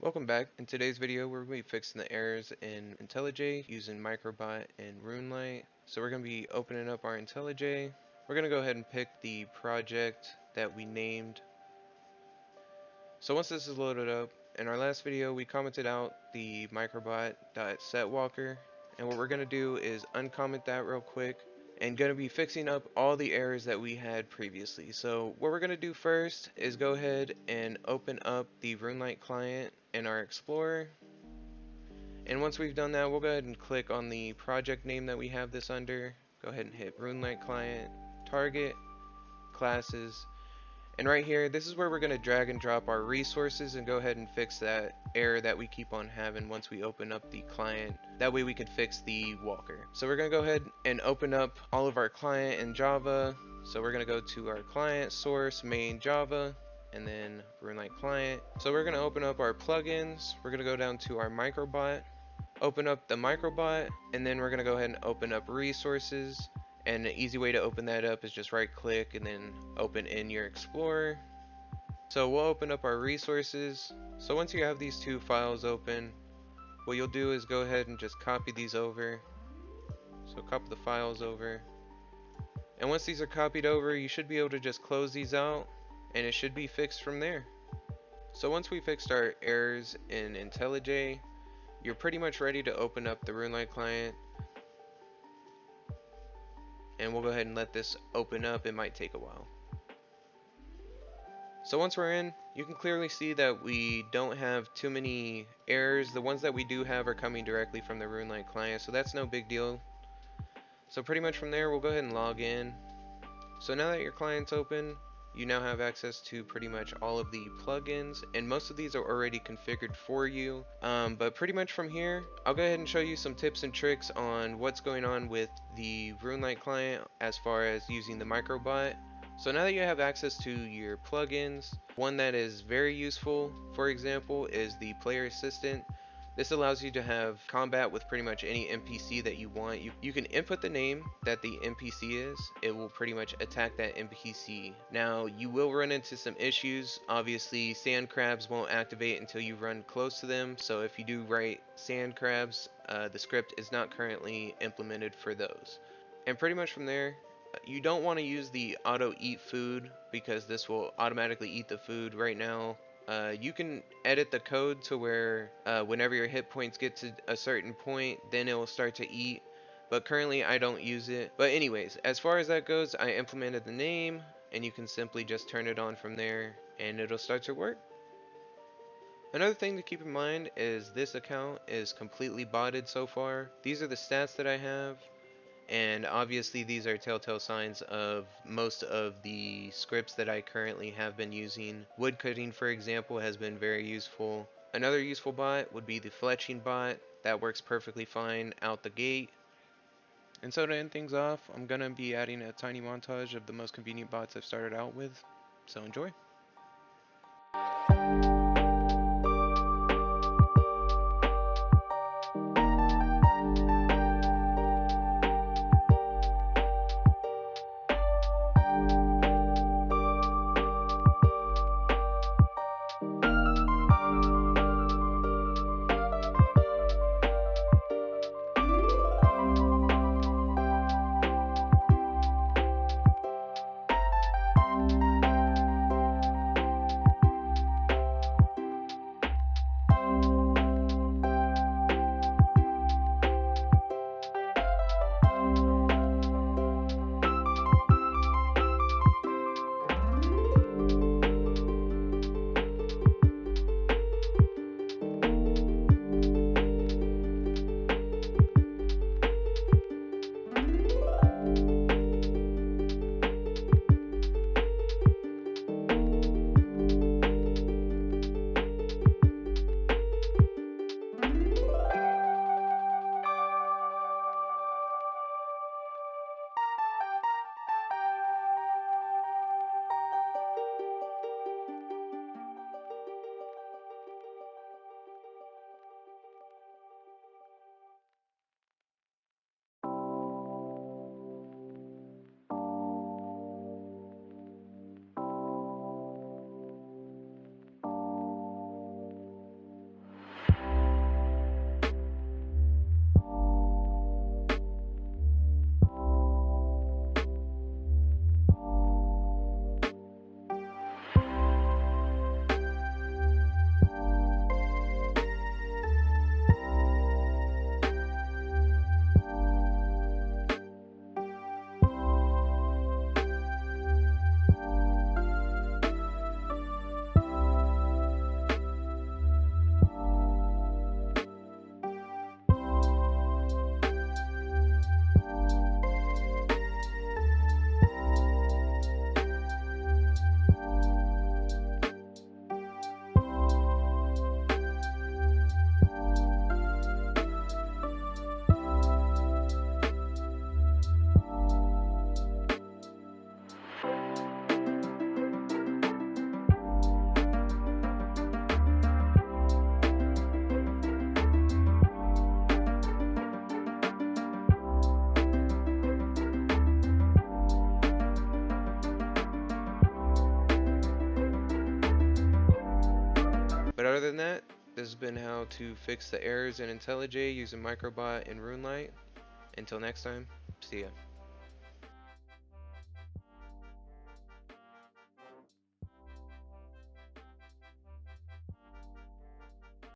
Welcome back. In today's video, we're going to be fixing the errors in Intelij using Microbot and Runelite. So we're going to be opening up our Intelij. We're going to go ahead and pick the project that we named. So once this is loaded up, in our last video we commented out the Microbot.setWalker, and what we're going to do is uncomment that real quick and going to be fixing up all the errors that we had previously. So what we're going to do first is go ahead and open up the Runelite client in our Explorer, and once we've done that, we'll go ahead and click on the project name that we have this under. Go ahead and hit Runelite client, target, classes, and right here, this is where we're going to drag and drop our resources and go ahead and fix that error that we keep on having once we open up the client. That way we can fix the walker. So we're going to go ahead and open up all of our client in Java. So we're going to go to our client, source, main Java, and then Runelite client. So we're going to open up our plugins. We're going to go down to our Microbot, open up the Microbot, and then we're going to go ahead and open up resources. And an easy way to open that up is just right click and then open in your Explorer. So we'll open up our resources. So once you have these two files open, what you'll do is go ahead and just copy these over. So copy the files over. And once these are copied over, you should be able to just close these out and it should be fixed from there. So once we fixed our errors in Intelij, you're pretty much ready to open up the Runelite client. And we'll go ahead and let this open up. It might take a while. So once we're in, you can clearly see that we don't have too many errors. The ones that we do have are coming directly from the Runelite client, so that's no big deal. So pretty much from there, we'll go ahead and log in. So now that your client's open, you now have access to pretty much all of the plugins, and most of these are already configured for you. But pretty much from here, I'll go ahead and show you some tips and tricks on what's going on with the Runelite client as far as using the Microbot. So now that you have access to your plugins, one that is very useful, for example, is the player assistant. This allows you to have combat with pretty much any NPC that you want. You can input the name that the NPC is. It will pretty much attack that NPC. Now, you will run into some issues. Obviously, sand crabs won't activate until you run close to them. So if you do write sand crabs, the script is not currently implemented for those. And pretty much from there, you don't want to use the auto eat food because this will automatically eat the food right now. You can edit the code to where whenever your hit points get to a certain point, then it will start to eat. But currently I don't use it. But anyways, as far as that goes, I implemented the name and you can simply just turn it on from there and it'll start to work. Another thing to keep in mind is this account is completely botted so far. These are the stats that I have. And obviously these are telltale signs of most of the scripts that I currently have been using. Woodcutting, for example, has been very useful. Another useful bot would be the fletching bot. That works perfectly fine out the gate. And so to end things off, I'm going to be adding a tiny montage of the most convenient bots I've started out with. So enjoy. that, this has been how to fix the errors in Intelij using Microbot and Runelite. Until next time, see ya.